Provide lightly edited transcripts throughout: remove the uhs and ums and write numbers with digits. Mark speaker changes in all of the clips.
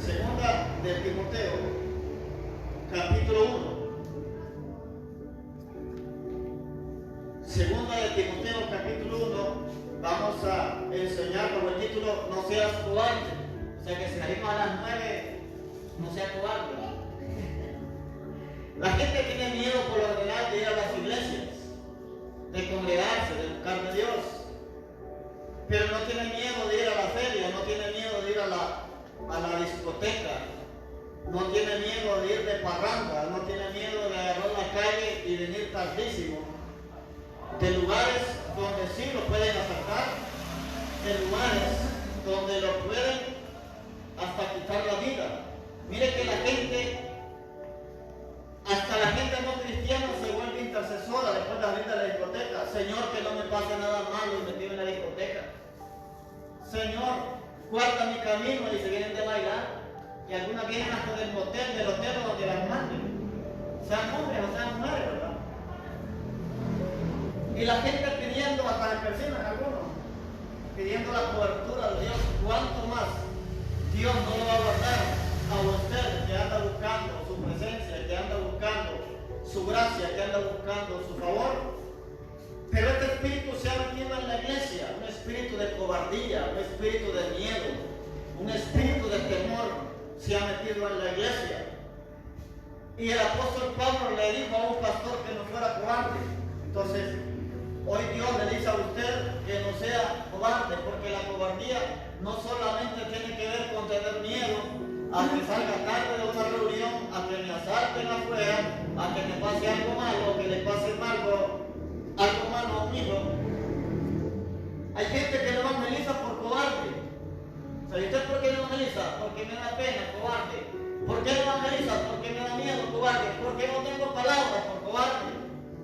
Speaker 1: Segunda de Timoteo, capítulo 1. Segunda de Timoteo, capítulo 1. Vamos a enseñar como el título, no seas cobarde. O sea que si salimos a las 9, no seas cobarde. La gente tiene miedo por lo general de ir a las iglesias, de congregarse, de buscar de Dios. Pero no tiene miedo de ir a la feria, no tiene miedo de ir a la discoteca, no tiene miedo de ir de parranda, no tiene miedo de agarrar la calle y venir tardísimo. De lugares donde sí lo pueden asaltar, de lugares donde lo pueden hasta quitar la vida. Mire que la gente, hasta la gente no cristiana se vuelve intercesora después de salir de la discoteca. Señor, que no me pase nada malo y metido en la discoteca. Señor, guarda mi camino, y se vienen de bailar. Y algunas vienen hasta del hotel donde las manden. Sean hombres o sean mujeres, ¿verdad? Y la gente pidiendo, hasta en personas algunos, pidiendo la cobertura de Dios. ¿Cuánto más Dios no lo va a guardar a usted que anda buscando su presencia, que anda buscando su gracia, que anda buscando su favor? Pero este espíritu se ha metido en la iglesia, un espíritu de cobardía, un espíritu de miedo, un espíritu de temor se ha metido en la iglesia. Y el apóstol Pablo le dijo a un pastor que no fuera cobarde. Entonces, hoy Dios le dice a usted que no sea cobarde, porque la cobardía no solamente tiene que ver con tener miedo a que salga tarde de una reunión, a que me asalten afuera, a que me pase algo malo, que le pase algo malo a un hijo. Hay gente que no evangeliza por cobarde. ¿Sabe usted por qué no evangeliza? Porque me da pena, cobarde. ¿Por qué no evangeliza? Porque me da miedo, cobarde. ¿Por qué no tengo palabras? Por cobarde.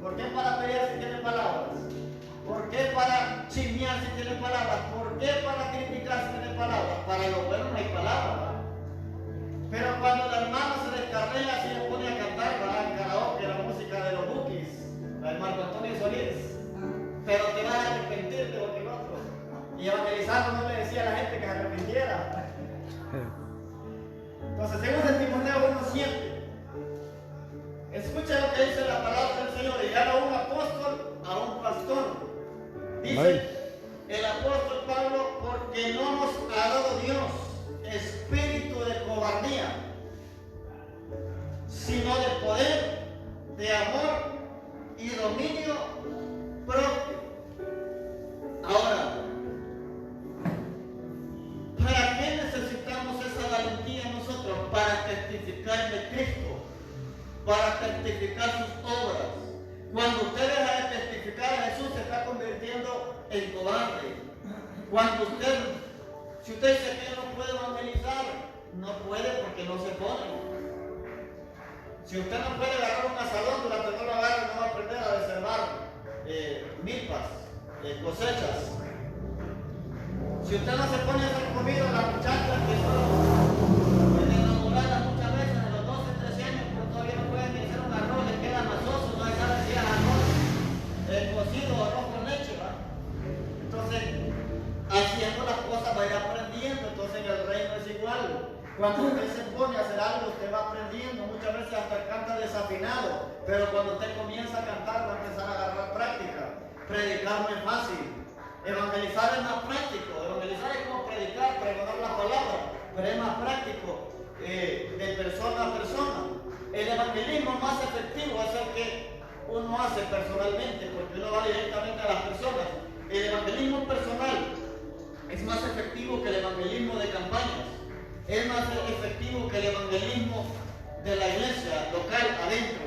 Speaker 1: ¿Por qué para pelear si tiene palabras? ¿Por qué para chismear si tiene palabras? ¿Por qué para criticar si tiene palabras? Para lo bueno no hay palabras, ¿verdad? Pero cuando la hermana se descarrega, se le pone a cantar, ¿verdad? En karaoke, la música de los Bukis, la de Marco Antonio Solís. Pero te vas a arrepentir de lo que el otro. Y evangelizando no le decía a la gente que se arrepintiera. Entonces, según Timoteo 1:7, escucha lo que dice la palabra del Señor. Y llama a un apóstol, a un pastor. Dice el apóstol Pablo, porque no nos ha dado Dios espíritu de cobardía, sino de poder, de amor y dominio propio. Ahora, ¿para qué necesitamos esa valentía nosotros? Para testificar de Cristo, para testificar sus obras. Cuando usted deja de testificar a Jesús, se está convirtiendo en cobarde. Cuando si usted dice que no puede evangelizar, no puede porque no se pone. Si usted no puede agarrar un asadón, durante toda la barra no va a aprender a reservar milpas, cosechas. Si usted no se pone a hacer comida, las muchachas que son enamoradas muchas veces a los 12, 13 años, pero todavía no pueden ni hacer un arroz, les queda masoso, no saben si es arroz cocido o arroz con leche, ¿va? Entonces, haciendo las cosas va a ir aprendiendo. Entonces en el reino es igual. Cuando usted se pone a hacer algo, usted va aprendiendo. Muchas veces hasta canta desafinado, pero cuando usted comienza a cantar va a empezar a agarrar práctica. Predicar no es fácil, evangelizar es más práctico. Evangelizar es como predicar, pregonar la palabra, pero es más práctico, de persona a persona. El evangelismo más efectivo es el que uno hace personalmente, porque uno va directamente a las personas. El evangelismo personal es más efectivo que el evangelismo de campañas. Es más efectivo que el evangelismo de la iglesia local adentro.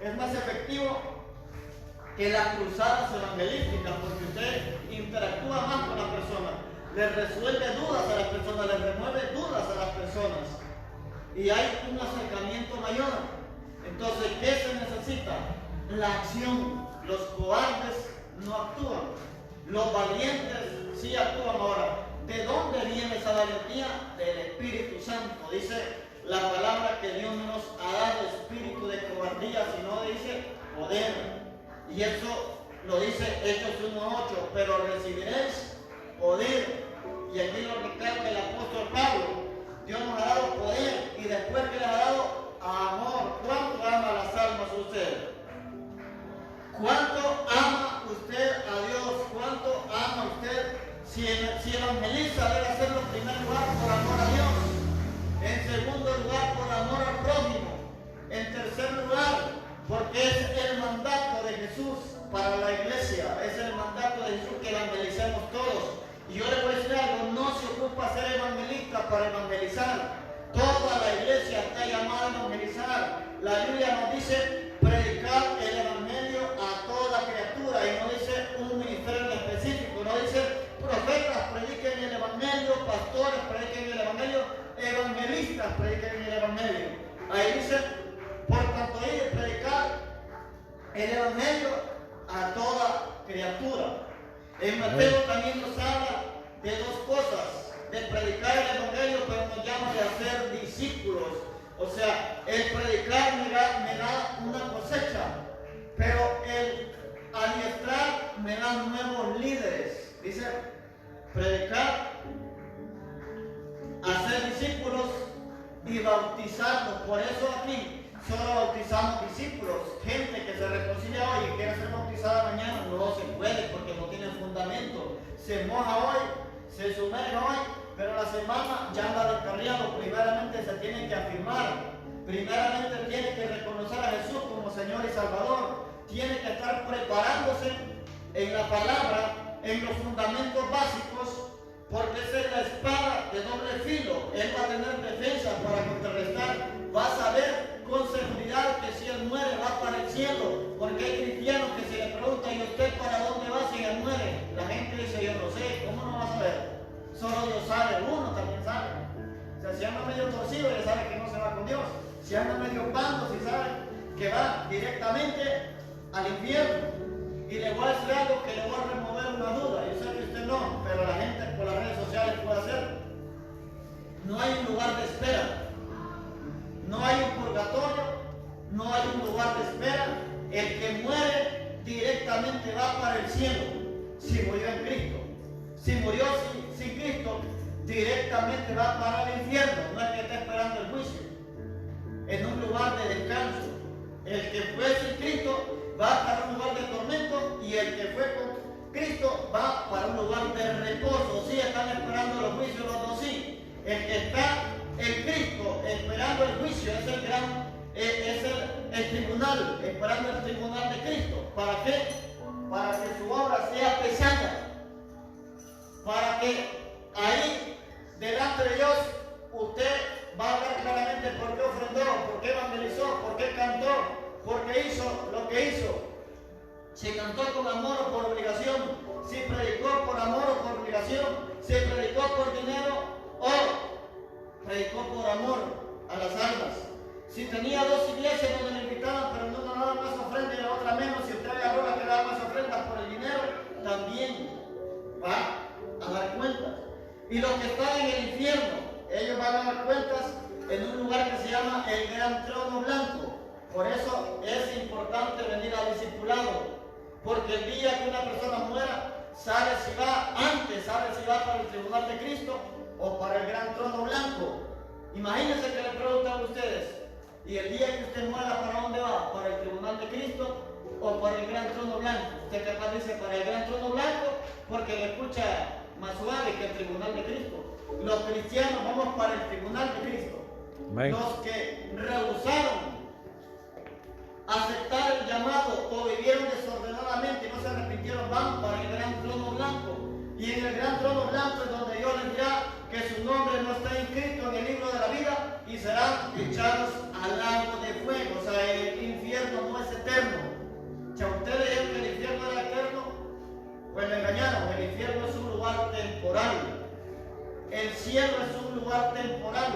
Speaker 1: Es más efectivo que las cruzadas evangelísticas, porque usted interactúa más con las personas, le resuelve dudas a las personas, le remueve dudas a las personas, y hay un acercamiento mayor. Entonces, ¿qué se necesita? La acción. Los cobardes no actúan, los valientes sí actúan. Ahora, ¿de dónde viene esa valentía? Del Espíritu Santo. Dice la palabra que Dios no nos ha dado espíritu de cobardía, sino dice poder. Y eso lo dice Hechos 1:8, pero recibiréis poder. Y aquí lo recalca el apóstol Pablo. Dios nos ha dado poder iglesia, es el mandato de Jesús que evangelicemos todos. Y yo le voy a decir algo, no se ocupa ser evangelista para evangelizar. Toda la iglesia está llamada a evangelizar. La Biblia nos dice predicar el evangelio a toda criatura y no dice un ministerio en específico, no dice profetas prediquen el evangelio, pastores prediquen el evangelio, evangelistas prediquen el evangelio. Ahí dice, por tanto, hay de predicar el evangelio a toda criatura. En Mateo también nos habla de dos cosas, de predicar el evangelio, pero nos llama de hacer discípulos. O sea, el predicar me da una cosecha, pero el adiestrar me da nuevos líderes. Dice, predicar, hacer discípulos y bautizarlos. Por eso aquí solo bautizamos discípulos. Gente que se reconcilia hoy y quiere ser bautizada mañana, no se puede porque no tiene fundamento. Se moja hoy, se sumerge hoy, pero la semana ya anda descarriado. Primeramente se tiene que afirmar, primeramente tiene que reconocer a Jesús como Señor y Salvador, tiene que estar preparándose en la palabra, en los fundamentos básicos, porque esa es la espada de doble filo. Él va a tener defensa para contrarrestar, va a saber con seguridad que si él muere va para el cielo, porque hay cristianos que se le preguntan, ¿y usted para dónde va si él muere? La gente dice, yo no sé, ¿cómo no va a saber? Solo Dios sabe, uno también sabe. O sea, si anda medio torcido, ya sabe que no se va con Dios. Si anda medio pando, si sabe que va directamente al infierno. Y le voy a decir algo que le voy a remover una duda. Yo sé que usted no, pero la gente por las redes sociales puede hacer. No hay un lugar de espera. No hay un purgatorio. No hay un lugar de espera. El que muere directamente va para el cielo. Si murió en Cristo. Si murió sin Cristo, directamente va para el infierno. No es que esté esperando el juicio. En un lugar de descanso. El que fue sin Cristo va para un lugar de tormento y el que fue con Cristo va para un lugar de reposo. Sí, están esperando los juicios los dos, sí. El que está en Cristo esperando el juicio es el tribunal, esperando el tribunal de Cristo. ¿Para qué? Para que su obra sea pesada. Para que ahí, delante de Dios, usted va a ver claramente por qué ofrendó, por qué evangelizó, por qué cantó, por qué hizo lo que hizo. Si cantó con amor o por obligación, si predicó por amor o por obligación, si predicó por dinero o predicó por amor a las almas. Si tenía dos iglesias donde le invitaban, pero no daba más ofrenda y la otra menos, si usted agarró la que daba más ofrendas por el dinero, también va a dar cuentas. Y los que están en el infierno, ellos van a dar cuentas en un lugar que se llama el Gran Trono Blanco. Por eso es importante venir al discipulado, porque el día que una persona muera, sabe si va para el tribunal de Cristo o para el Gran Trono Blanco. Imagínense que le preguntan a ustedes, y el día que usted muera, ¿para dónde va? ¿Para el tribunal de Cristo o para el Gran Trono Blanco? Usted capaz dice para el Gran Trono Blanco porque le escucha más suave que el tribunal de Cristo. Los cristianos vamos para el tribunal de Cristo. Amén. Los que rehusaron aceptar el llamado o vivieron desordenadamente y no se arrepintieron van para el Gran Trono Blanco. Y en el Gran Trono Blanco es donde Dios les dirá que su nombre no está inscrito en el libro de la vida y serán echados al lago de fuego. O sea, el infierno no es eterno. Si a ustedes dijeron que el infierno era eterno, pues me engañaron. El infierno es un lugar temporal. El cielo es un lugar temporal.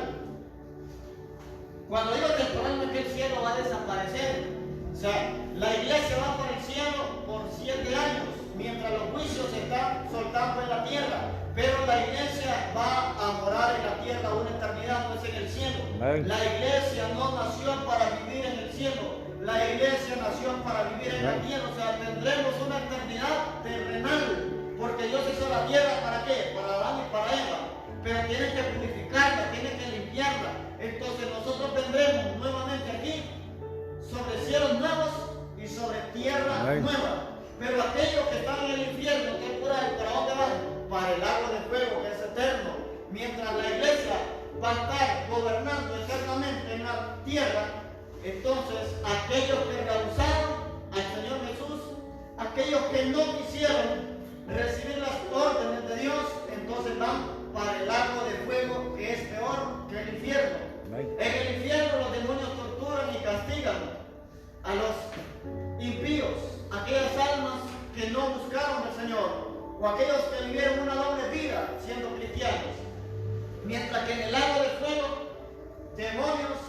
Speaker 1: Cuando digo temporal no es que el cielo va a desaparecer. O sea, la iglesia va por el cielo por 7 años, mientras los juicios se están soltando en la tierra. Pero la iglesia va a morar en la tierra una eternidad, no es en el cielo. Amén. La iglesia no nació para vivir en el cielo. La iglesia nació para vivir en la tierra. O sea, tendremos una eternidad terrenal. Porque Dios hizo la tierra ¿para qué? Para Adán y para Eva. Pero tiene que purificarla, tiene que limpiarla. Entonces nosotros vendremos nuevamente aquí sobre cielos nuevos y sobre tierra nueva. Pero aquellos que están en el infierno, que es por ahí, ¿para dónde van? Para el lago de fuego, que es eterno. Mientras la iglesia va a estar gobernando eternamente en la tierra, entonces aquellos que rehusaron al Señor Jesús, aquellos que no quisieron recibir las órdenes de Dios, entonces van para el lago de fuego, que es peor que el infierno. En el infierno los demonios torturan y castigan a los impíos, aquellas almas que no buscaron al Señor, o aquellos que vivieron una doble vida siendo cristianos. Mientras que en el lago de fuego, demonios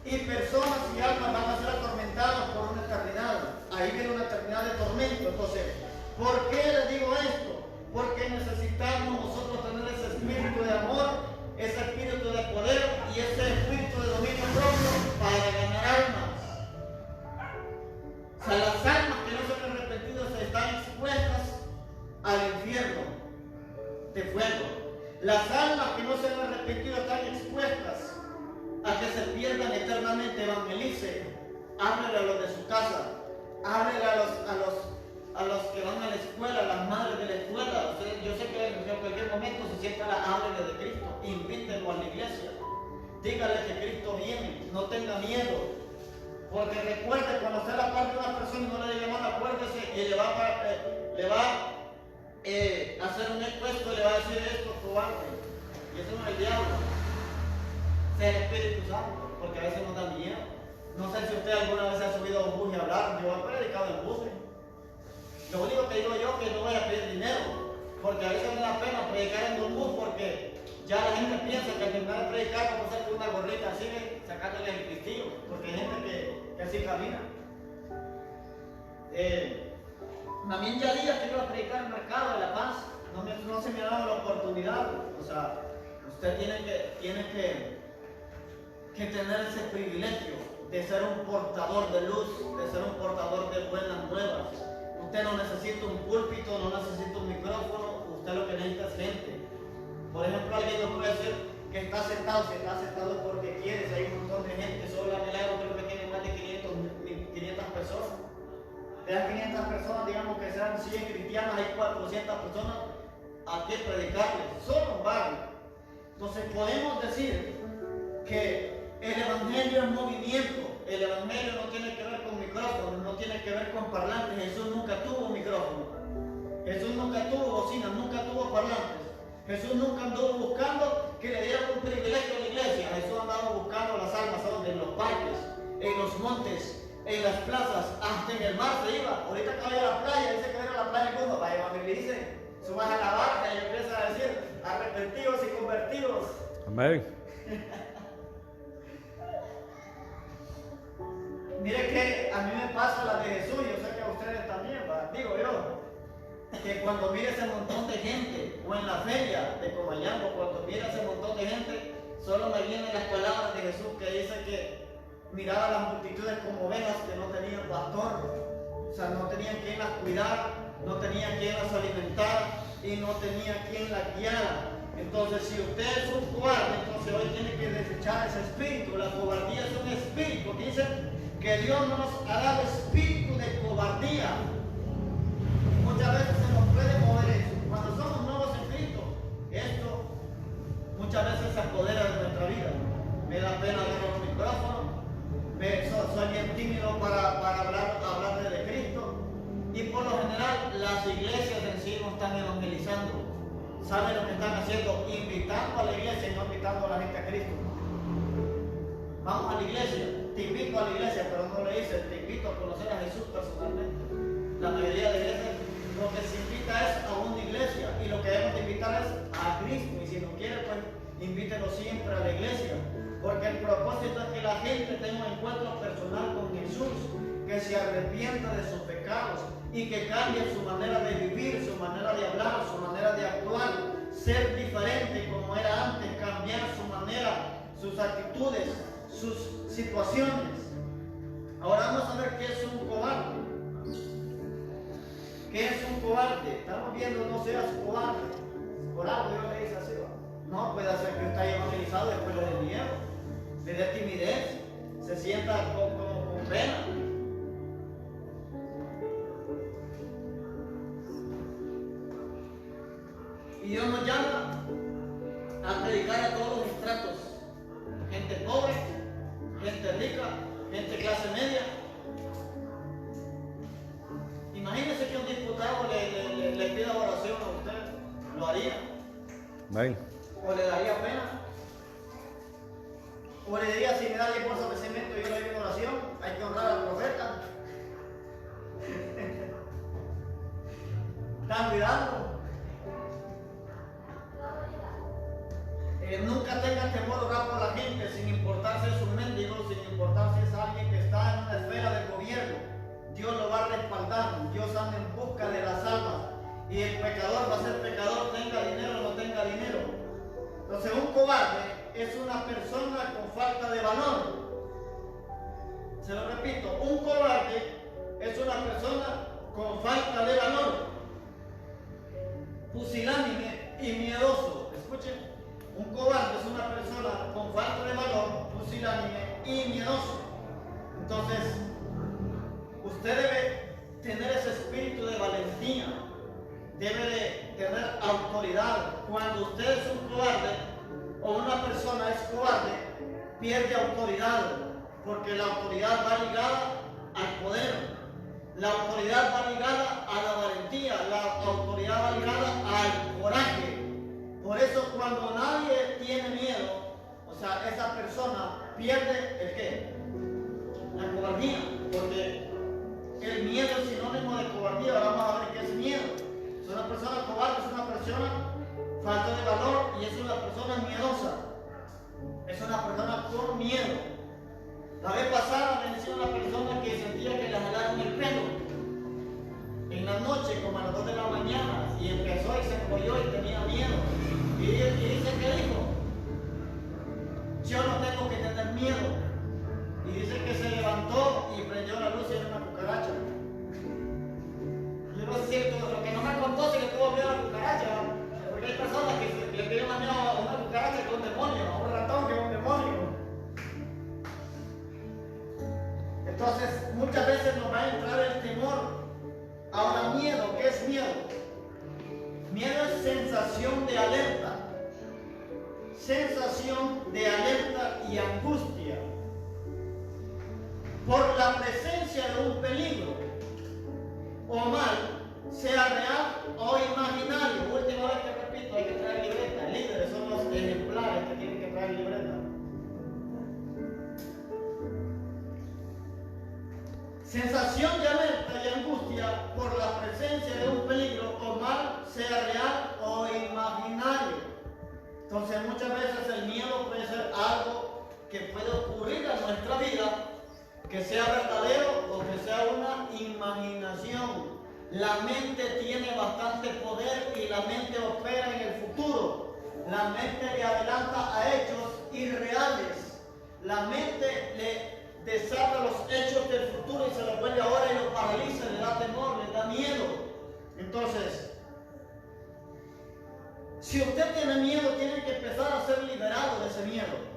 Speaker 1: y personas y almas van a ser atormentados por una eternidad. Ahí viene una eternidad de tormento. Entonces, ¿por qué les digo esto? Porque necesitamos nosotros tener ese espíritu de amor, ese espíritu de poder y ese espíritu de dominio propio para ganar almas. O sea, las almas que no se han arrepentido están expuestas al infierno de fuego. Las almas que no se han arrepentido están expuestas a que se pierdan eternamente. Evangelice, háblele a los de su casa, háblele a los que van a la escuela, a las madres de la escuela. Yo sé que en cualquier momento se sienta, háblele de Cristo, invítenlo a la iglesia, dígale que Cristo viene, no tenga miedo, porque recuerde, cuando esté a la parte de una persona y no le diga nada, acuérdese y le va a hacer un expuesto, le va a decir esto, cobarde, y eso no es el diablo, es el Espíritu Santo, porque a veces nos da miedo. No sé si usted alguna vez se ha subido a un bus y hablar. Yo he predicado en buses. Lo único que digo yo es que no voy a pedir dinero, porque a veces me da pena predicar en un bus, porque ya la gente piensa que al terminar de predicar vamos a hacer una gorrita así, sacándole el cristillo, porque hay gente que así camina. También ya días que iba a predicar en el mercado de La Paz, no se me ha dado la oportunidad. O sea, usted tiene que tener ese privilegio de ser un portador de luz, de ser un portador de buenas nuevas. Usted no necesita un púlpito, no necesita un micrófono, usted lo que necesita es gente. Por ejemplo, alguien nos puede decir que está sentado, si está sentado porque quiere, si hay un montón de gente, solo la Milagro creo que tiene más de 500 personas. De las 500 personas, digamos que sean 100 cristianas, hay 400 personas a que predicarles, solo un barrio. Entonces podemos decir que el evangelio es movimiento. El evangelio no tiene que ver con micrófonos, no tiene que ver con parlantes. Jesús nunca tuvo micrófono, Jesús nunca tuvo bocinas, nunca tuvo parlantes. Jesús nunca anduvo buscando que le dieran un privilegio a la iglesia. Jesús andaba buscando las almas a donde, en los parques, en los montes, en las plazas, hasta en el mar se iba. Ahorita que vaya a la playa, dice que viene a la playa y cuando vaya evangelice, subas a la barca y empieza a decir arrepentidos y convertidos. Amén. Mire que a mí me pasa la de Jesús, yo sé que a ustedes también, digo yo, que cuando mire ese montón de gente, o en la feria de Comayambo, cuando mire ese montón de gente, solo me vienen las palabras de Jesús que dice que miraba a las multitudes como ovejas que no tenían pastor, o sea, no tenían quien las cuidara, no tenían quien las alimentara y no tenía quien las guiara. Entonces, si usted es un cobarde, entonces hoy tiene que desechar ese espíritu. La cobardía es un espíritu. Dicen que Dios no nos ha dado espíritu de cobardía. Muchas veces se nos puede mover eso. Cuando somos nuevos en Cristo, esto muchas veces se apodera de nuestra vida. Me da pena agarrar un micrófono, soy bien tímido para hablarle de Cristo. Y por lo general, las iglesias en sí no están evangelizando. ¿Saben lo que están haciendo? Invitando a la iglesia y no invitando a la gente a Cristo. Vamos a la iglesia, te invito a la iglesia, pero no le dicen, te invito a conocer a Jesús personalmente. La mayoría de iglesias lo que se invita es a una iglesia y lo que debemos de invitar es a Cristo. Y si no quiere, pues invítelo siempre a la iglesia. Porque el propósito es que la gente tenga un encuentro personal con Jesús, que se arrepienta de sus pecados y que cambie su manera de vivir, su manera de hablar, su manera de actuar, ser diferente como era antes, cambiar su manera, sus actitudes, sus situaciones. Ahora vamos a ver qué es un cobarde. ¿Qué es un cobarde? Estamos viendo, no seas cobarde. Por algo Dios le dice así, ¿va? No puede ser que usted haya evangelizado después le dé miedo, le dé timidez, se sienta como con pena. Y Dios nos llama a predicar a todos los estratos. Gente pobre, gente rica, gente clase media. Imagínense que un
Speaker 2: O le diría, si me da 10 bolsas de cemento y yo le doy una oración, hay que honrar al profeta. ¿Están cuidando? Nunca tengan temor a orar por la gente, sin importar si es un mendigo, sin importar si es alguien que está en una esfera del gobierno. Dios lo va a respaldar. Dios anda en busca de las almas. Y el pecador va a ser pecador, tenga dinero o no tenga dinero. Entonces, un cobarde es una persona con falta de valor. Se lo repito, un cobarde es una persona con falta de valor, pusilánime y miedoso. Escuchen. Un cobarde es una persona con falta de valor, pusilánime y miedoso. Entonces, usted debe tener ese espíritu de valentía, debe de tener autoridad. Cuando usted es un cobarde o una persona es cobarde, pierde autoridad, porque la autoridad va ligada al poder, la autoridad va ligada a la valentía, la autoridad va ligada al coraje. Por eso cuando nadie tiene miedo, o sea, esa persona pierde el qué? La cobardía, porque el miedo es sinónimo de cobardía. Ahora vamos a ver qué es miedo. Es una persona cobarde, es una persona falta de valor y es una persona miedosa. Es una persona con miedo. La vez pasada me decía una persona que sentía que le jalaron el pelo en la noche, como a las 2 de la mañana, y empezó y se enrolló y tenía miedo. Y dice que dijo, yo no tengo que tener miedo. Y dice que se levantó y prendió la luz y era una cucaracha. Yo no sé si lo que no me contó si le tuvo miedo a la cucaracha, porque hay personas que le tienen más miedo a una cucaracha que a un demonio, a un ratón que a un demonio. Entonces, muchas veces nos va a entrar el temor. Ahora, miedo, ¿qué es miedo? Miedo es sensación de alerta. Sensación de alerta y angustia por la presencia de un peligro o mal, sea real o imaginario. Última vez que repito, hay que traer libreta. Líderes son los ejemplares que tienen que traer libreta. Sensación de alerta y angustia por la presencia de un peligro o mal, sea real o imaginario. Entonces muchas veces el miedo puede ser algo que puede ocurrir en nuestra vida, que sea verdadero o que sea una imaginación. La mente tiene bastante poder y la mente opera en el futuro. La mente le adelanta a hechos irreales. La mente le desata los hechos del futuro y se los vuelve ahora y lo paraliza, le da temor, le da miedo. Entonces, si usted tiene miedo, tiene que empezar a ser liberado de ese miedo.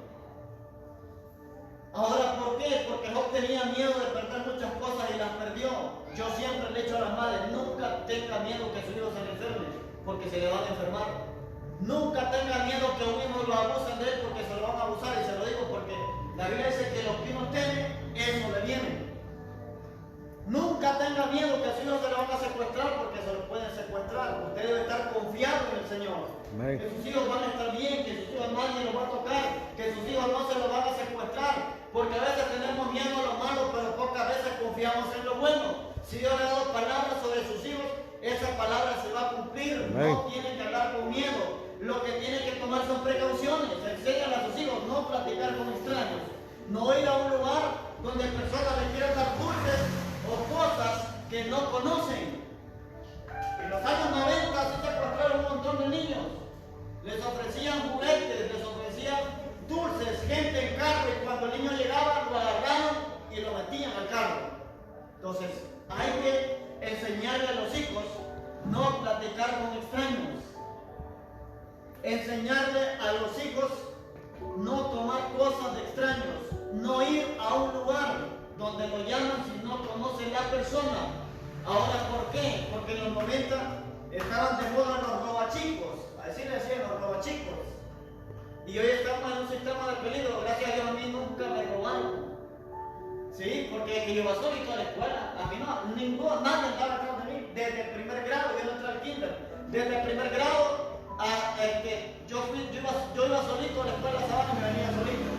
Speaker 2: Ahora, ¿por qué? Porque Job tenía miedo de perder muchas cosas y las perdió. Yo siempre le he dicho a las madres, nunca tenga miedo que su hijo se le enferme, porque se le van a enfermar. Nunca tenga miedo que un hijo lo abusen de él, porque se lo van a abusar, y se lo digo porque la Biblia dice que los que uno teme, eso le viene. Nunca tenga miedo que a su hijo se lo van a secuestrar, porque se lo pueden secuestrar. Usted debe estar confiado en el Señor. Amén. Que sus hijos van a estar bien, que sus hijos nadie los va a tocar, que sus hijos no se los van a secuestrar, porque a veces tenemos miedo a lo malo, pero pocas veces confiamos en lo bueno. Si Dios le ha dado palabras sobre sus hijos, esa palabra se va a cumplir. Amén. No tienen que hablar con miedo. Lo que tienen que tomar son precauciones. Enseñan a sus hijos no platicar con extraños, no ir a un lugar donde personas les quieran dar dulces o cosas que no conocen. En los años 90 se secuestraron un montón de niños. Les ofrecían juguetes, les ofrecían dulces, gente en carro, y cuando el niño llegaba lo agarraron y lo metían al carro. Entonces, hay que enseñarle a los hijos no platicar con extraños. Enseñarle a los hijos no tomar cosas de extraños, no ir a un lugar donde lo llaman si no conocen la persona. Ahora, ¿por qué? Porque en los 90 estaban de moda los robachicos, así le decían, los robachicos. Y hoy estamos en un sistema de peligro. Gracias a Dios a mí nunca me robaron. Sí, porque que yo iba solito a la escuela, a mí no, nadie andaba atrás de mí. Desde el primer grado, yo no entré al kinder, desde el primer grado yo iba solito a la escuela Sabana y me venía solito.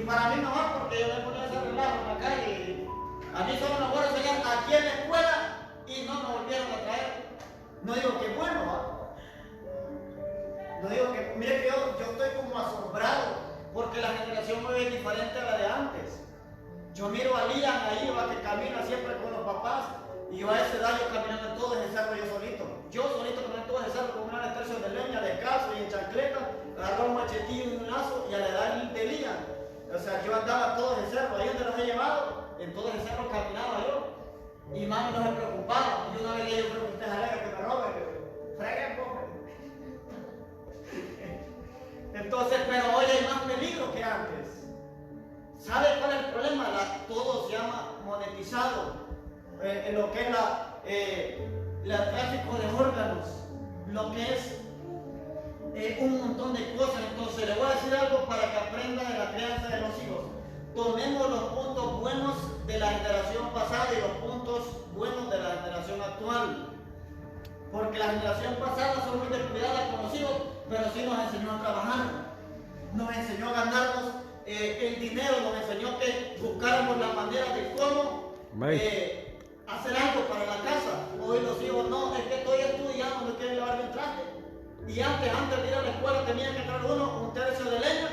Speaker 2: para mí mejor porque yo me ponía a hacer relajo en la calle. A mí solo me fueron a enseñar aquí en la escuela y no me volvieron a traer. No digo que es bueno, ¿va? No digo que, mire que yo estoy como asombrado porque la generación muy es diferente a la de antes. Yo miro a Lian ahí, va, que camina siempre con los papás, y yo a esa edad yo caminando en todo ese cerro yo solito. Yo solito caminando en todo ese cerro con una de tercios de leña, descalzo y en chancleta, agarraba un machetillo y un lazo, y a la edad de Lian. O sea, yo andaba todo ese cerro, ahí donde los he llevado, en todo ese cerro caminaba yo. Y mami no se preocupaba. Y una vez yo pregunté a Alegra que me robe, freguen, pobre. Entonces, pero hoy hay más peligro que antes. ¿Sabe cuál es el problema? Todo se llama monetizado. En lo que es el tráfico de órganos, lo que es un montón de cosas. Entonces, le voy a decir algo para que aprenda de la crianza de los hijos. Tomemos los puntos buenos de la generación pasada y los puntos buenos de la generación actual. Porque la generación pasada son muy descuidadas con los hijos, pero sí nos enseñó a trabajar. Nos enseñó a ganarnos el dinero, nos enseñó que buscáramos la manera de cómo hacer algo para la casa. Hoy los hijos no, es que estoy estudiando, no quieren lavarme el traje. Y antes de ir a la escuela tenía que traer uno un tercio de leña,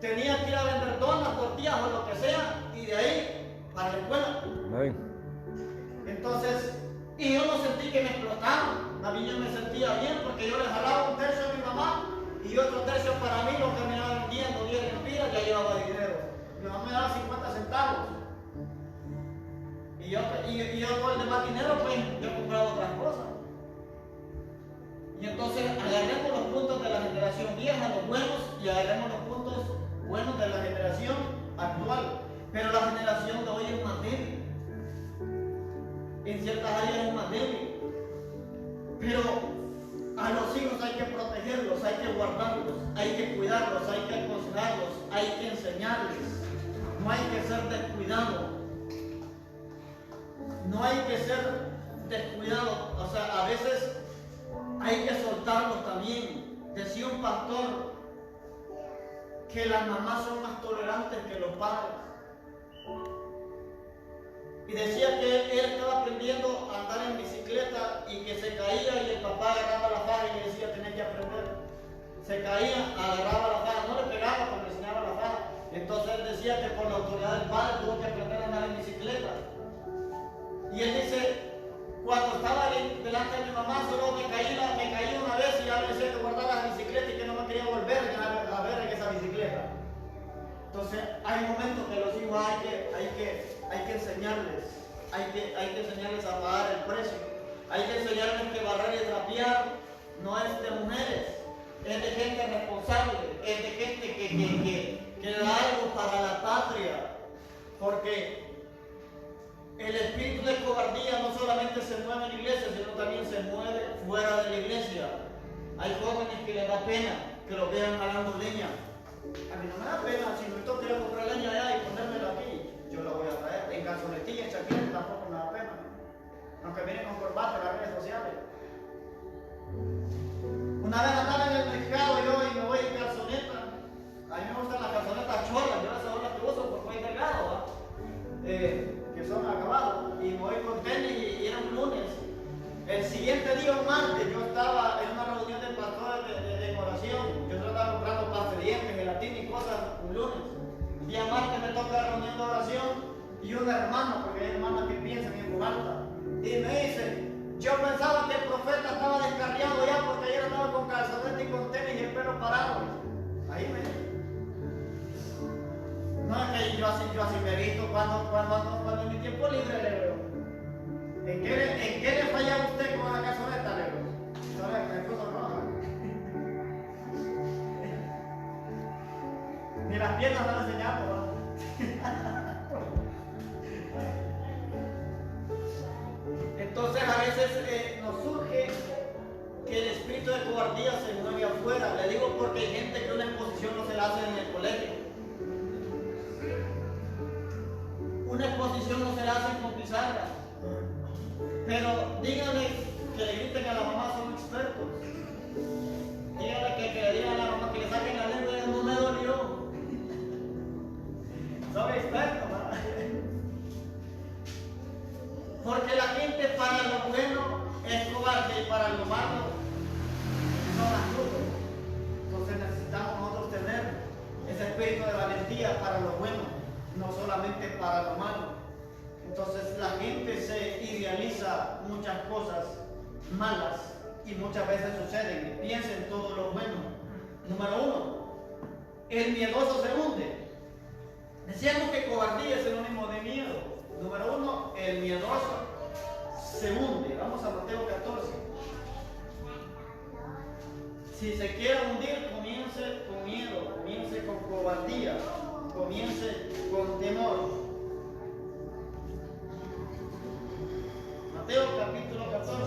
Speaker 2: tenía que ir a vender donas, tortillas o lo que sea, y de ahí para la escuela. Entonces, y yo no sentí que me explotaban, a mí yo me sentía bien porque yo le jalaba un tercio a mi mamá y otro tercio para mí, lo caminaba vendiendo 10 lempiras, ya llevaba dinero. Mi mamá me daba 50 centavos. Y yo con el demás dinero, pues yo compraba otras cosas. Y entonces agarremos los puntos de la generación vieja, los buenos, y agarremos los puntos buenos de la generación actual. Pero la generación de hoy es más débil. En ciertas áreas es más débil. Pero a los hijos hay que protegerlos, hay que guardarlos, hay que cuidarlos, hay que aconsejarlos, hay que enseñarles. No hay que ser descuidado. No hay que ser descuidado. O sea, a veces hay que soltarlos también. Decía un pastor que las mamás son más tolerantes que los padres. Y decía que él estaba aprendiendo a andar en bicicleta y que se caía y el papá agarraba la faja y le decía tenés que aprender. Se caía, agarraba la faja, no le pegaba porque le enseñaba la faja. Entonces él decía que por la autoridad del padre tuvo que aprender a andar en bicicleta. Y él dice, cuando estaba delante de mi mamá, solo me caí una vez y ya le decía que guardara la bicicleta y que no me quería volver a ver en esa bicicleta. Entonces hay momentos que los hijos hay que enseñarles, hay que enseñarles a pagar el precio, hay que enseñarles que barrer y trapear no es de mujeres, es de gente responsable, es de gente que da algo para la patria, porque el espíritu de cobardía no solamente se mueve en la iglesia, sino también se mueve fuera de la iglesia. Hay jóvenes que les da pena que los vean jalando leña. A mí no me da pena, si no quiero comprar leña allá y ponérmela aquí, yo la voy a traer. En calzonetilla, en chaqueta, tampoco me da pena. Aunque vienen con corbata en las redes sociales. Una vez andaba en el mercado yo y me voy en calzoneta. A mí me gustan las calzonetas cholas, yo esas son las que uso porque voy delgado, ¿va? Que son acabados. Y me voy con tenis y era un lunes. El siguiente día, un martes, yo estaba en una reunión de pastores de decoración. Yo estaba comprando pastelieres, gelatina y cosas un lunes. El día martes me toca la reunión de oración y una hermana, porque hay hermanas que piensan en voz alta, y me dice, yo pensaba que el profeta estaba descarriado ya porque ayer andaba con calzoneta y con tenis y el pelo parado. Ahí me dice. No es que yo así me he visto cuando en mi tiempo libre le veo. ¿En qué le falla a usted con la calzoneta, le veo? ¿Sabes? Me puso roja. Ni las piernas me han enseñado, ¿no? Entonces a veces nos surge que el espíritu de cobardía se mueve afuera. Le digo porque hay gente que una exposición no se la hace en el colegio. Una exposición no se la hacen con pizarra. Pero díganle que le griten a la mamá, son expertos. Díganle que le digan a la mamá que le saquen la lengua y no me dolió. espíritu de valentía para lo bueno, no solamente para lo malo. Entonces la gente se idealiza muchas cosas malas y muchas veces suceden. Piensa en todo lo bueno. Número 1, el miedoso se hunde. Decíamos que cobardía es sinónimo de miedo. Número 1, el miedoso se hunde. Vamos a Mateo 14. Si se quiere hundir, comience con miedo, comience con cobardía, comience con temor. Mateo capítulo 14.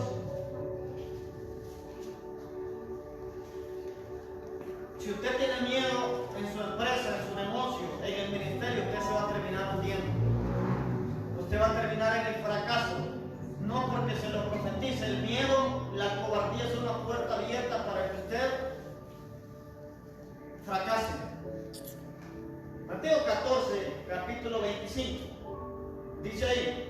Speaker 2: Si usted tiene miedo en su empresa, en su negocio, en el ministerio, usted se va a terminar hundiendo. Usted va a terminar en el fracaso. No porque se lo profetice. El miedo, la cobardía es una puerta abierta para que usted fracase. Mateo 14, capítulo 25. Dice ahí: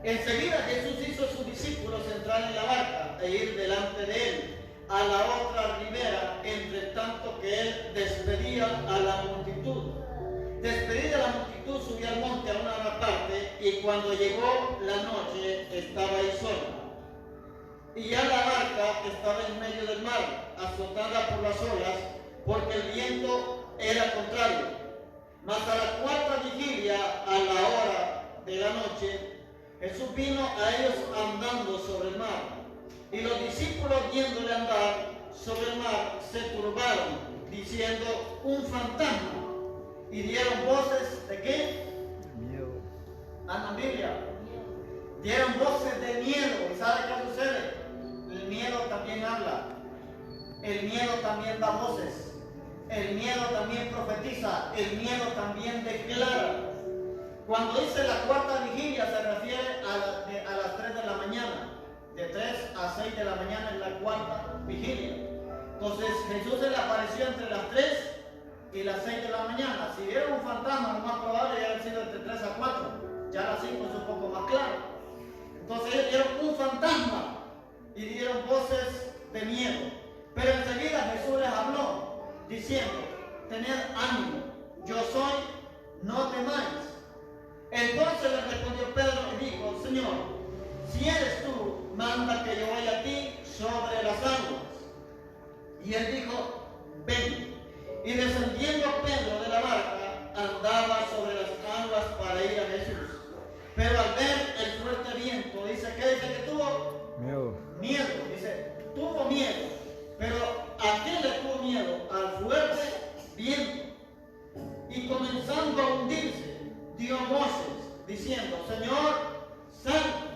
Speaker 2: enseguida Jesús hizo a sus discípulos entrar en la barca e ir delante de él a la otra ribera, entre tanto que él despedía a la multitud. Despedida la multitud, subió al monte a una parte, y cuando llegó la noche estaba ahí sola. Y ya la barca estaba en medio del mar, azotada por las olas, porque el viento era contrario. Mas a la cuarta vigilia, a la hora de la noche, Jesús vino a ellos andando sobre el mar. Y los discípulos, viéndole andar sobre el mar, se turbaron, diciendo: un fantasma. Y dieron voces ¿de qué? Miedo. Anda, Biblia. Dieron voces de miedo. ¿Y sabe qué sucede? El miedo también habla. El miedo también da voces. El miedo también profetiza. El miedo también declara. Cuando dice la cuarta vigilia, se refiere a las 3 de la mañana. De 3 a 6 de la mañana es la cuarta vigilia. Entonces Jesús se le apareció entre las 3 y las 6 de la mañana. Si vieron un fantasma, lo más probable ya ha sido entre 3 a 4. Ya a las 5 es un poco más claro. Entonces ellos vieron un fantasma y dieron voces de miedo. Pero enseguida Jesús les habló diciendo: tened ánimo, yo soy, no temáis. Entonces le respondió Pedro y dijo: Señor, si eres tú, manda que yo vaya a ti sobre las aguas. Y él dijo: ven. Y descendiendo Pedro de la barca, andaba sobre las aguas para ir a Jesús. Pero al ver el fuerte viento, dice que tuvo miedo. Dice, tuvo miedo. Pero ¿a qué le tuvo miedo? Al fuerte viento. Y comenzando a hundirse, dio voces, diciendo: Señor, salva.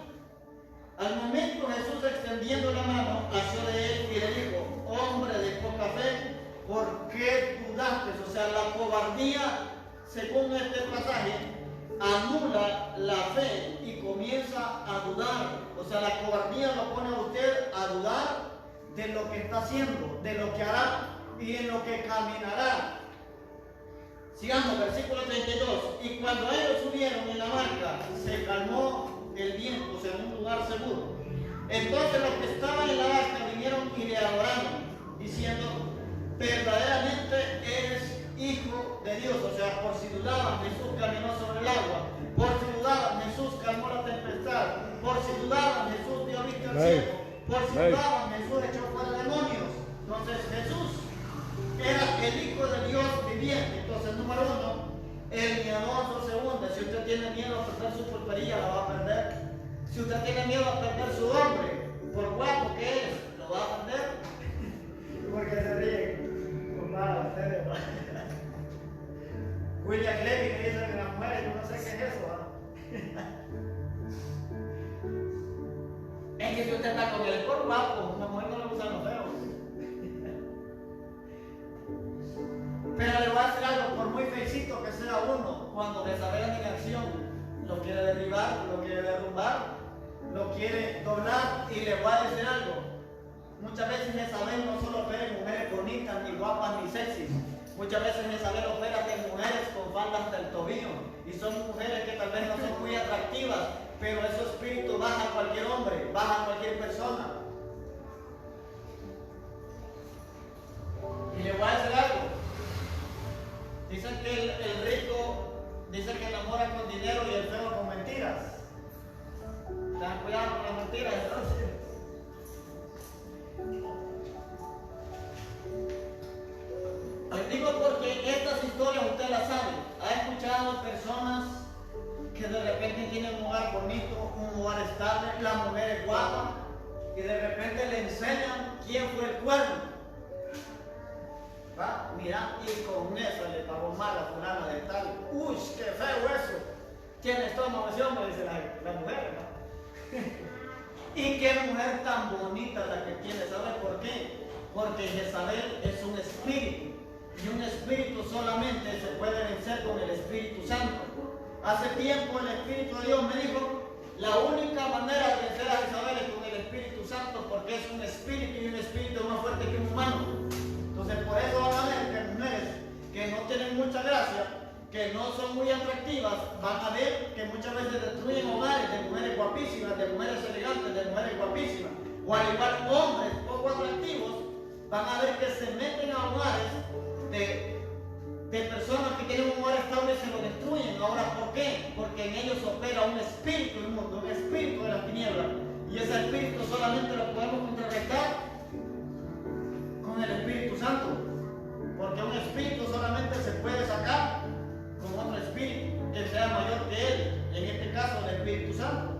Speaker 2: Al momento Jesús, extendiendo la mano, asió de él y le dijo: hombre de poca fe, ¿por qué dudaste? O sea, la cobardía, según este pasaje, anula la fe y comienza a dudar. O sea, la cobardía lo pone a usted a dudar de lo que está haciendo, de lo que hará y en lo que caminará. Sigamos, versículo 32. Y cuando ellos subieron en la barca, se calmó el viento, o sea, en un lugar seguro. Entonces los que estaban en la barca vinieron y le adoraron, diciendo: verdaderamente eres Hijo de Dios. O sea, por si dudaban, Jesús caminó sobre el agua. Por si dudaban, Jesús calmó la tempestad. Por si dudaban, Jesús dio vista al cielo. Por si dudaban, Jesús echó fuera demonios. Entonces Jesús era el Hijo de Dios viviente. Entonces, número 1, el miedoso se hunde. Si usted tiene miedo a perder su pulpería, la va a perder. Si usted tiene miedo a perder su hombre, por guapo que es, lo va a perder. ¿Por qué se ríen? Ustedes, William Levy le dice a la mujer: yo no sé qué es eso. Es que si usted está con el por guapo, una mujer no le gustan los feos. Pero le voy a decir algo: por muy feicito que sea uno, cuando desarrollan en acción, lo quiere derribar, lo quiere derrumbar, lo quiere doblar. Y le voy a decir algo: muchas veces Jezabel no solo ve mujeres bonitas, ni guapas, ni sexys. Muchas veces Jezabel opera de mujeres con faldas hasta el tobillo. Y son mujeres que tal vez no son muy atractivas, pero ese espíritu baja a cualquier hombre, baja a cualquier persona. Y le voy a decir algo: Dicen que el rico dice que enamora con dinero y el feo con mentiras. Tengan cuidado con las mentiras, entonces. Les digo porque estas historias usted las sabe. Ha escuchado personas que de repente tienen un hogar bonito, un hogar estable, la mujer es guapa y de repente le enseñan quién fue el cuerno. ¿Va? Mira, y con eso le pagó mal a fulana de tal. ¡Uy, qué feo eso! Tiene estómago ese hombre, dice la mujer, ¿no? Y qué mujer tan bonita la que tiene, ¿sabe por qué? Porque Jezabel es un espíritu. Y un espíritu solamente se puede vencer con el Espíritu Santo. Hace tiempo el Espíritu de Dios me dijo, la única manera de vencer a Jezabel es con el Espíritu Santo, porque es un espíritu y un espíritu más fuerte que un humano. Entonces por eso van a ver que mujeres que no tienen mucha gracia, que no son muy atractivas, van a ver que muchas veces destruyen hogares de mujeres guapísimas, de mujeres elegantes, de mujeres guapísimas. O al igual hombres poco atractivos, van a ver que se meten a hogares de personas que tienen un hogar estable y se lo destruyen. Ahora, ¿por qué? Porque en ellos opera un espíritu inmundo, un espíritu de las tinieblas. Y ese espíritu solamente lo podemos contrarrestar con el Espíritu Santo. Porque un espíritu solamente se puede sacar con otro espíritu que sea mayor que él. En este caso, el Espíritu Santo.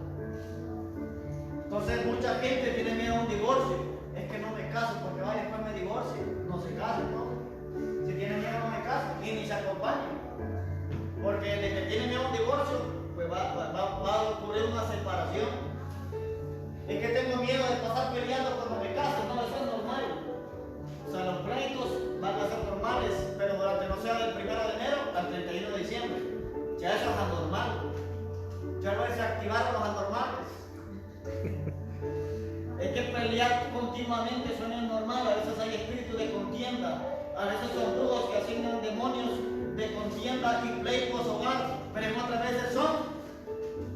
Speaker 2: Entonces, mucha gente tiene miedo a un divorcio. Es que no me caso porque vaya después me divorcio. No se casen, ¿no? Si tiene miedo no me caso y ni se acompañen. Porque de que tiene miedo a un divorcio, pues va a ocurrir una separación. Es que tengo miedo de pasar peleando cuando me caso, no, eso es normal. O sea, los pleitos van a ser normales, pero durante no sea del 1 de enero al 31 de diciembre. Ya eso es anormal. Ya no se activaron los anormales. Es que pelear continuamente eso no es normal. A veces hay espíritus de contienda. A veces son brujos que asignan demonios de contienda y pleitos hogar, pero en otras veces son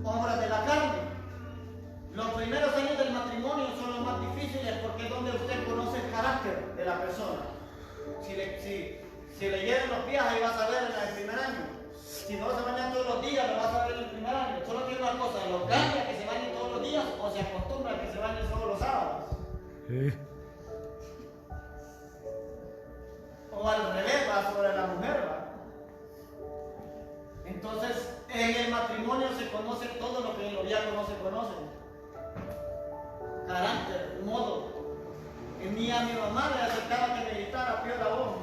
Speaker 2: obras de la carne. Los primeros años del matrimonio son los más difíciles porque es donde usted conoce el carácter de la persona. Si le hieren los pies, ahí vas a ver en el primer año. Si no se bañan todos los días, lo vas a ver en el primer año. Solo tiene una cosa, los cambia que se bañen todos los días o se acostumbra a que se bañen solo los sábados. Sí. O al revés, va sobre la mujer, ¿va? Entonces, en el matrimonio se conoce todo lo que en el noviazgo no se conoce. Carácter, modo. Ni a mi mamá le aceptaba que me gritara pío la voz.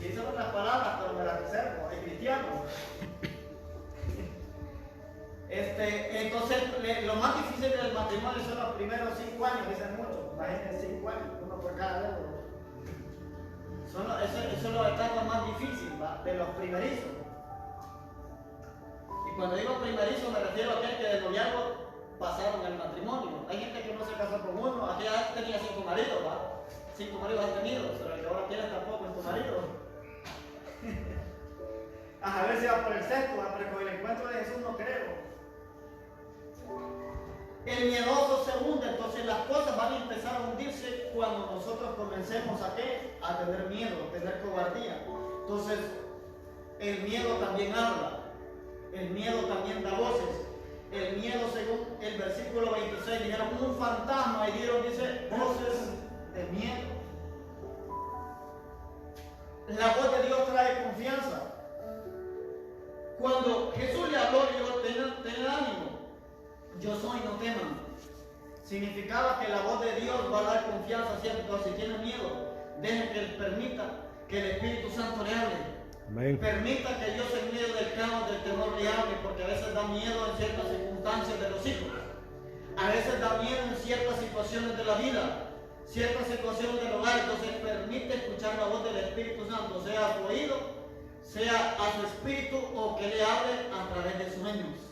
Speaker 2: Y esas son las palabras, pero me las reservo, es cristiano. Entonces, lo más difícil del matrimonio son los primeros 5 años, dicen muchos. Imagínense 5 años, uno por cada dedo. Eso es la etapa más difícil, ¿va? De los primerizos. Y cuando digo primerizo me refiero a aquel que de noviazgo pasaron al matrimonio. Hay gente que no se casó con uno, aquella tenía 5 maridos, ¿va? 5 maridos han tenido, pero el que ahora tienes tampoco en tu marido. A ver si va por el sexto, pero con el encuentro de Jesús no creo. El miedoso se hunde, entonces las cosas van a empezar a hundirse cuando nosotros comencemos a ¿qué? A tener miedo, a tener cobardía. Entonces, el miedo también habla, el miedo también da voces. El miedo, según el versículo 26, dijeron un fantasma y dieron, dice, voces de miedo. La voz de Dios trae confianza. Cuando Jesús le habló, dijo, ten ánimo. Yo soy, no teman. Significaba que la voz de Dios va a dar confianza siempre. Entonces, si tiene miedo, dejen que Él permita que el Espíritu Santo le hable. Amén. Permita que Dios en medio del caos, del temor le hable, porque a veces da miedo en ciertas circunstancias de los hijos. A veces da miedo en ciertas situaciones de la vida, ciertas situaciones del hogar. Entonces, permite escuchar la voz del Espíritu Santo, sea a su oído, sea a su espíritu, o que le hable a través de sueños.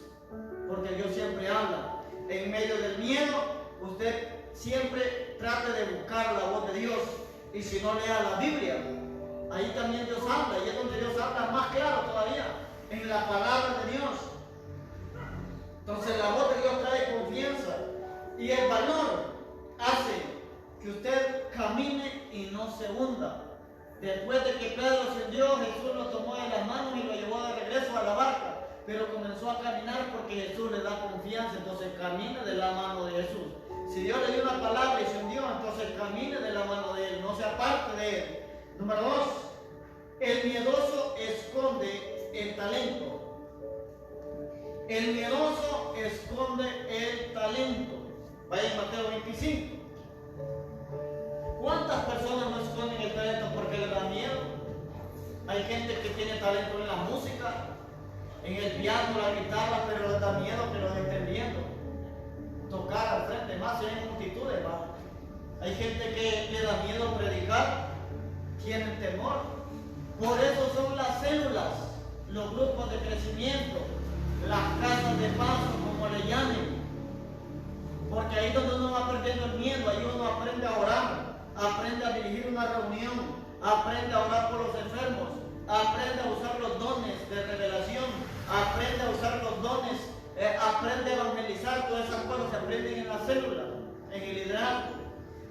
Speaker 2: Porque Dios siempre habla. En medio del miedo, usted siempre trate de buscar la voz de Dios. Y si no, lea la Biblia. Ahí también Dios habla. Y es donde Dios habla más claro todavía. En la palabra de Dios. Entonces la voz de Dios trae confianza. Y el valor hace que usted camine y no se hunda. Después de que Pedro se hundió, Jesús lo tomó de las manos y lo llevó de regreso a la barca. Pero comenzó a caminar porque Jesús le da confianza, entonces camine de la mano de Jesús. Si Dios le dio una palabra y se hundió, entonces camine de la mano de Él, no se aparte de Él. Número 2, el miedoso esconde el talento. El miedoso esconde el talento. Vaya en Mateo 25. ¿Cuántas personas no esconden el talento porque les da miedo? Hay gente que tiene talento en la música, en el piano, la guitarra, pero les da miedo que los estén viendo. Tocar al frente, más si hay multitudes, ¿va? Hay gente que le da miedo predicar, tienen temor. Por eso son las células, los grupos de crecimiento, las casas de paso, como le llamen. Porque ahí es donde uno va perdiendo el miedo, ahí uno aprende a orar, aprende a dirigir una reunión, aprende a orar por los enfermos, aprende a usar los dones de revelación, aprende a usar los dones, aprende a evangelizar. Todas esas cosas se aprenden en la célula, en el liderazgo.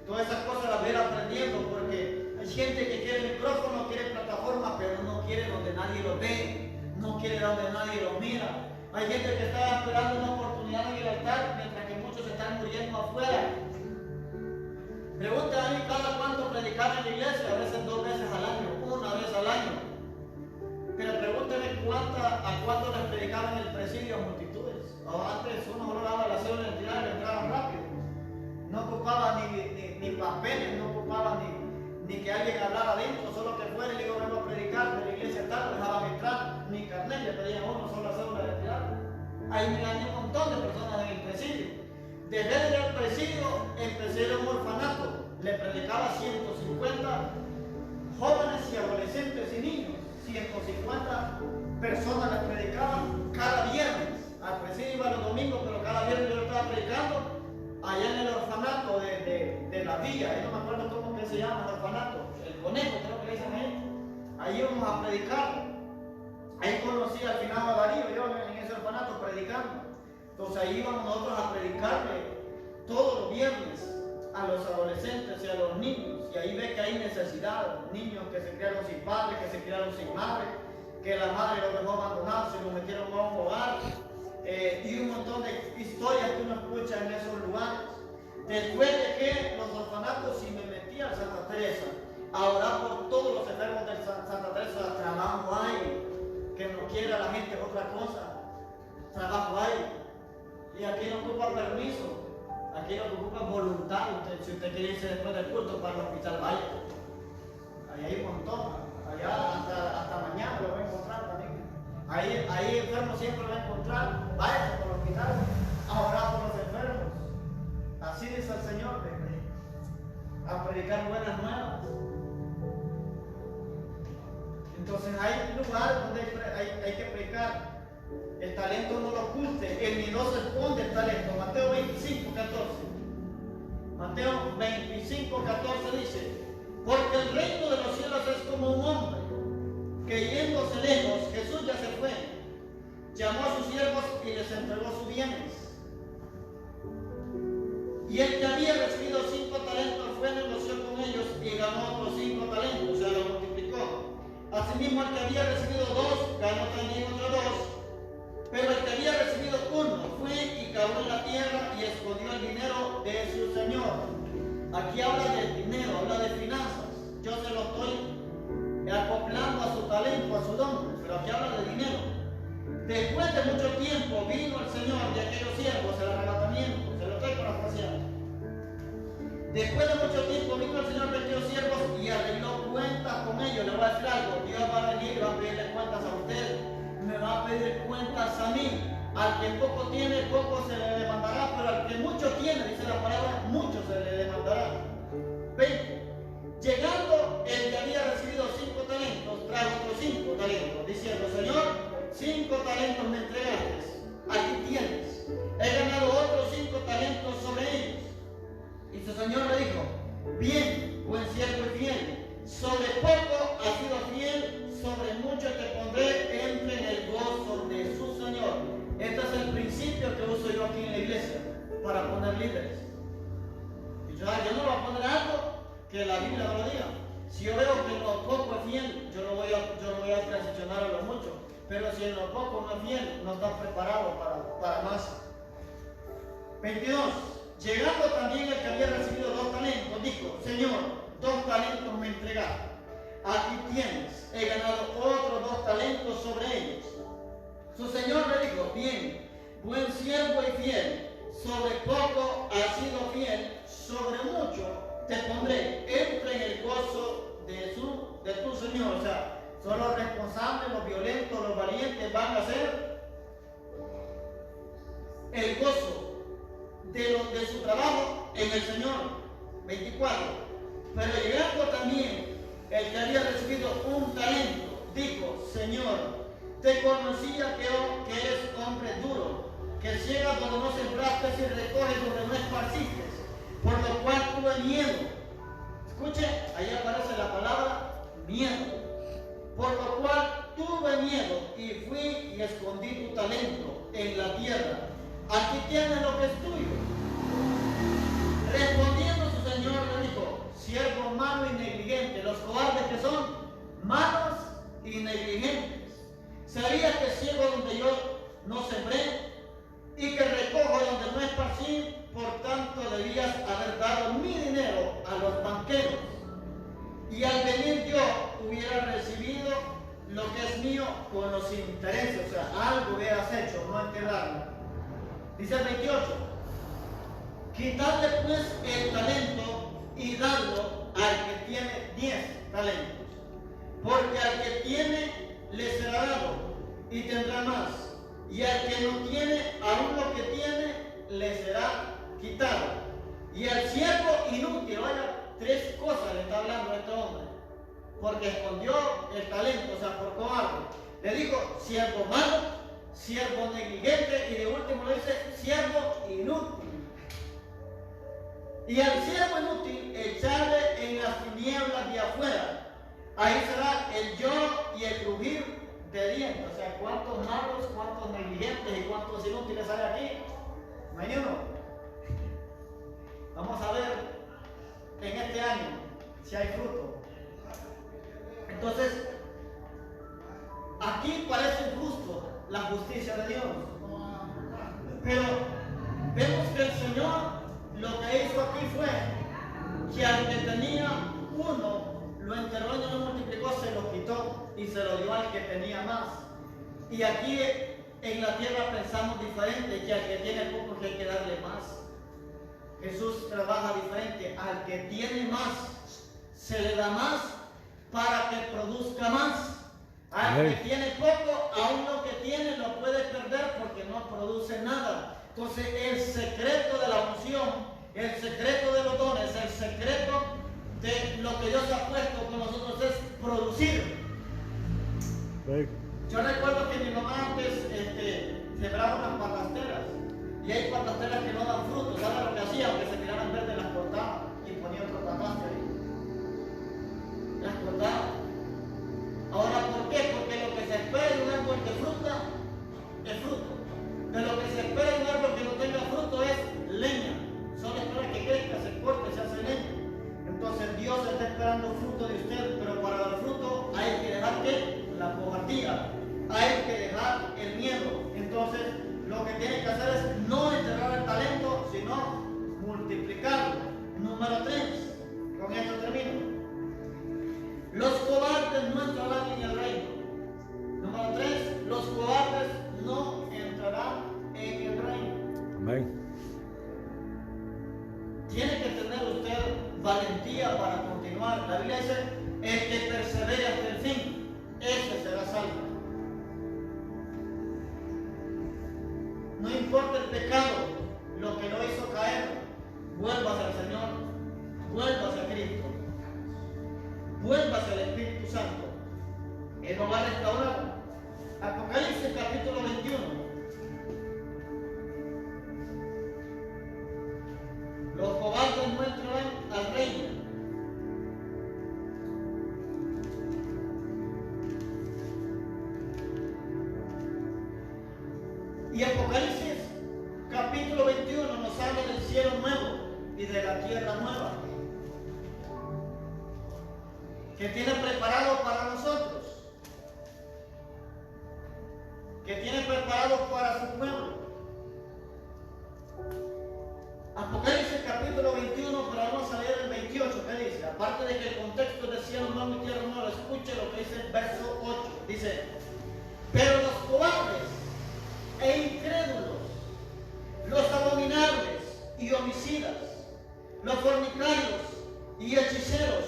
Speaker 2: Todas esas cosas las voy a ir aprendiendo, porque hay gente que quiere micrófono, quiere plataforma, pero no quiere donde nadie lo ve, no quiere donde nadie lo mira. Hay gente que está esperando una oportunidad en el altar, mientras que muchos están muriendo afuera. Pregunta a mí cada cuánto predicar en la iglesia, a veces 2 veces al año, 1 vez al año. Pero pregúnteme a cuánto les predicaban en el presidio a multitudes. Antes uno solo daba la cédula de identidad y entraban rápido. No ocupaba ni papeles, no ocupaba ni que alguien hablara adentro, solo que fuera y le digo, vengo a predicar de la iglesia tal, dejaban entrar, ni carnet, le pedían a uno solo la cédula de identidad. Ahí me gané un montón de personas en el presidio. Dejé de ir al presidio, empecé en un orfanato, le predicaba a 150 jóvenes y adolescentes y niños. 150 personas les predicaban cada viernes. Al presidio iba los domingos, pero cada viernes yo lo estaba predicando allá en el orfanato de la villa. Ahí no me acuerdo cómo que se llama el orfanato, el Conejo, creo que le dicen ahí. Ahí íbamos a predicar. Ahí conocí al finado Darío, yo en ese orfanato predicando. Entonces ahí íbamos nosotros a predicarle todos los viernes a los adolescentes y a los niños. Y ahí ve que hay necesidad, niños que se criaron sin padre, que se criaron sin madre, que la madre los dejó abandonados y los metieron a un hogar. Y un montón de historias que uno escucha en esos lugares. Después de que los orfanatos, si me metí a Santa Teresa a orar por todos los enfermos de Santa Teresa, trabajo hay. Que no quiera la gente otra cosa, trabajo hay. Y aquí no ocupa permiso, aquí no ocupa voluntad. Si usted quiere irse después del culto para el hospital, vaya. Ahí hay un montón, allá hasta mañana lo voy a encontrar también. Ahí enfermo siempre lo va a encontrar, váyase por el hospital a orar por los enfermos. Así dice el Señor, a predicar buenas nuevas. Entonces hay lugares donde hay que predicar. El talento no lo oculte, el miedoso esconde el talento. Mateo 25, 14. Mateo 25, 14 dice: porque el reino de los cielos es como un hombre que yéndose lejos, Jesús ya se fue, llamó a sus siervos y les entregó sus bienes. Y el que había recibido 5 talentos fue, negoció con ellos y ganó otros 5 talentos, o sea, lo multiplicó. Asimismo, el que había recibido 2, ganó también otros 2. Pero el que había recibido 1 fue y cavó en la tierra y escondió el dinero de su señor. Aquí habla del dinero, habla de finanzas. Yo se lo estoy acoplando a su talento, a su don, pero aquí habla de dinero. Después de mucho tiempo vino el Señor de aquellos siervos, el arrebatamiento, se lo estoy parafraseando. Después de mucho tiempo vino el Señor de aquellos siervos y arregló cuentas con ellos. Le voy a decir algo, Dios va a venir y va a pedirle cuentas a usted, me va a pedir cuentas a mí. Al que poco tiene, poco se le demandará, pero al que mucho tiene, dice la palabra, mucho se le demandará. 20. Llegando el que había recibido 5 talentos, trajo otros 5 talentos, diciendo: Señor, 5 talentos me entregaste, aquí tienes, he ganado otros 5 talentos sobre ellos. Y su Señor le dijo: bien, buen siervo y fiel, sobre poco has sido fiel, sobre mucho te pondré, entre en el gozo de su Señor. Este es el principio que uso yo aquí en la iglesia para poner líderes. Y yo no voy a poner algo que la Biblia no lo diga. Si yo veo que en lo poco es fiel, yo no voy a transicionar a lo mucho. Pero si en lo poco no es fiel, no está preparado para más. 22. Llegando también el que había recibido 2 talentos, dijo: Señor, 2 talentos me entregaste. Aquí tienes, he ganado otros 2 talentos sobre ellos. Su señor le dijo: bien, buen siervo y fiel, sobre poco has sido fiel, sobre mucho te pondré. Entra en el gozo de tu señor. O sea, son los responsables, los violentos, los valientes van a ser el gozo de su trabajo en el Señor. 24. Pero llegando también el que había recibido 1 talento, dijo: Señor, te conocía que eres hombre duro, que ciegas donde no sembraste y recoges donde no esparciste, por lo cual tuve miedo. Escuche, ahí aparece la palabra miedo. Por lo cual tuve miedo y fui y escondí tu talento en la tierra. Aquí tienes lo que es tuyo. Respondiendo su señor le dijo: siervo malo y negligente. Los cobardes que son malos y negligentes. ¿Sabías que ciego donde yo no sembré y que recojo donde no esparcí? Por tanto debías haber dado mi dinero a los banqueros, y al venir yo hubiera recibido lo que es mío con los intereses. O sea, algo hubieras hecho, no enterrarlo. Dice el 28: quitadle pues el talento y dadlo al que tiene 10 talentos, porque al que tiene le será dado y tendrá más, y al que no tiene, aún lo que tiene le será quitado. Y al siervo inútil, vaya, 3 cosas le está hablando a este hombre, porque escondió el talento, o sea, por cobarde. Le dijo siervo malo, siervo negligente, y de último le dice siervo inútil. Y al siervo inútil echarle en las tinieblas de afuera. Ahí será el lloro y el crujir de dientes. O sea, ¿cuántos malos, cuántos negligentes y cuántos inútiles hay aquí? No hay uno. Vamos a ver en este año si hay fruto. Entonces, aquí parece injusto la justicia de Dios. Pero vemos que el Señor lo que hizo aquí fue que al que tenía 1, lo enterró y no lo multiplicó, se lo quitó y se lo dio al que tenía más. Y aquí en la tierra pensamos diferente, que al que tiene poco que hay que darle más. Jesús trabaja diferente. Al que tiene más, se le da más para que produzca más. Al que tiene poco, aún lo que tiene lo puede perder porque no produce nada. Entonces el secreto de la unción, el secreto de los dones, el secreto de lo que Dios ha puesto con nosotros es producir. Yo recuerdo que mi mamá antes sembraba unas patasteras, y hay patasteras que no dan frutos. ¿Sabes lo que hacía? Aunque se miraran verdes, las cortaba y ponía otro pataste ahí. Las cortaba. Ahora, ¿por qué? Porque lo que se espera de un árbol que fruta es fruto. De lo que se espera de un árbol que no tenga fruto es leña. Solo espera que crezca, se corte, se hace leña. Entonces Dios está esperando fruto de usted, pero para dar fruto hay que dejar ¿qué? La cobardía, hay que dejar el miedo. Entonces lo que tiene que hacer es no enterrar el talento, sino multiplicarlo. Número 3, con esto termino. Los cobardes no entrarán en el reino. Número 3, los cobardes no entrarán en el reino.
Speaker 3: Amén.
Speaker 2: Tiene que tener usted valentía para continuar. La Biblia dice: el que persevere hasta el fin, ese será salvo. No importa el pecado, lo que lo hizo caer, vuélvase al Señor, vuélvase a Cristo, vuélvase al Espíritu Santo. Él lo va a restaurar. Apocalipsis capítulo 21. Los cobardes no entrarán al reino. Y Apocalipsis capítulo 21 nos habla del cielo nuevo y de la tierra nueva. que tiene preparado para nosotros, que tiene preparado para su pueblo. Apocalipsis capítulo 21, pero vamos a leer el 28, ¿qué dice? Aparte de que el contexto es de cielo nuevo y tierra nueva, escuche lo que dice el verso 8. Dice, pero los cobardes e incrédulos, los abominables y homicidas, los fornicarios y hechiceros,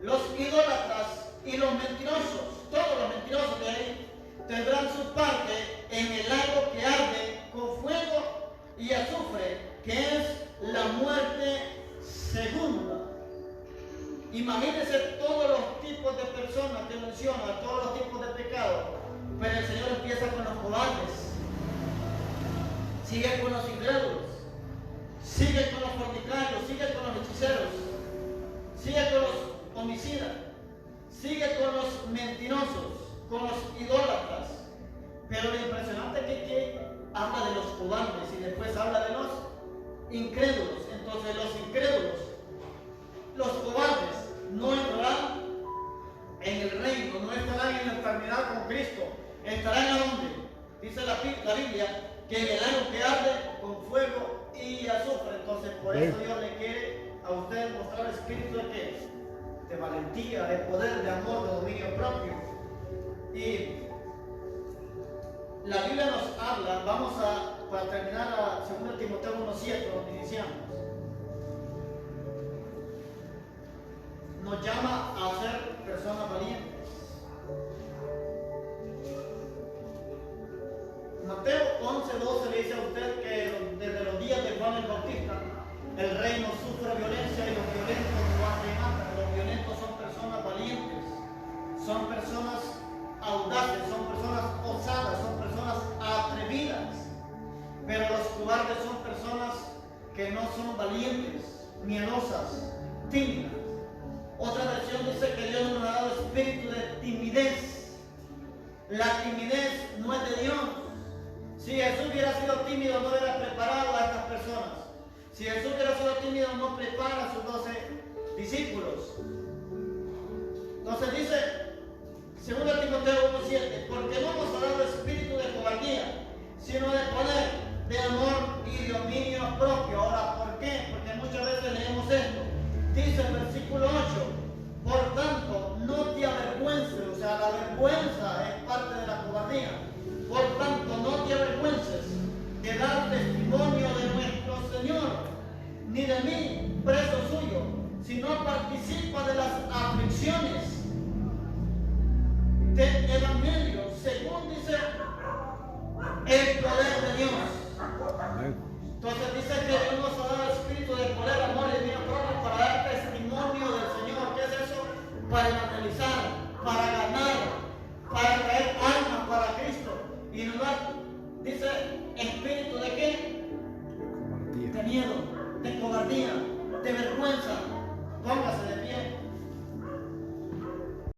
Speaker 2: los idólatras y los mentirosos, todos los mentirosos de ahí, tendrán su parte en el lago que arde con fuego y azufre, que es la muerte segunda. Imagínense todos los tipos de personas que menciona, todos los tipos de pecados, pero el Señor empieza con los cobardes, sigue con los incrédulos, sigue con los fornicarios, sigue con los hechiceros, sigue con los homicidas, sigue con los mentirosos, con los idólatras. Pero lo impresionante es que habla de los cobardes y después habla de los incrédulos. Entonces los incrédulos, los cobardes, no entrarán en el reino, no estarán en la eternidad con Cristo. ¿Estarán a dónde? Dice la Biblia que en el lago que arde con fuego y azufre. Entonces por eso Dios le quiere a usted mostrar el espíritu de qué? De valentía, de poder, de amor, de dominio propio. Y la Biblia nos habla, para terminar a 2 Timoteo 1:7, donde iniciamos, nos llama a ser personas valientes. Mateo 11:12 le dice a usted que desde los días de Juan el Bautista, el reino sufre violencia y los violentos lo arrebatan. Los violentos son personas valientes, son personas audaces, son personas osadas, son personas atrevidas. Pero los cobardes son personas que no son valientes, miedosas, tímidas. Otra versión dice que Dios nos ha dado espíritu de timidez. La timidez no es de Dios. Si Jesús hubiera sido tímido, no hubiera preparado a estas personas. Si Jesús hubiera sido tímido, no prepara a sus 12 discípulos. Entonces dice 2 Timoteo 1:7, porque no nos ha dado espíritu de cobardía, sino de poder, de amor y de dominio propio. Ahora, ¿por qué? Porque muchas veces leemos esto. Dice el versículo 8, por tanto, no te avergüences. O sea, la vergüenza es parte de la cobardía. Por tanto, no te avergüences de dar testimonio de nuestro Señor, ni de mí, preso suyo, sino participa de las aflicciones del Evangelio, según dice el poder de Dios. Entonces dice que Dios nos ha dado espíritu de poder, amor y dominio propio para dar testimonio del Señor. ¿Qué es eso? Para evangelizar, para ganar, para traer almas para Cristo. Y nos da, dice, espíritu de qué? De miedo, de cobardía, de vergüenza.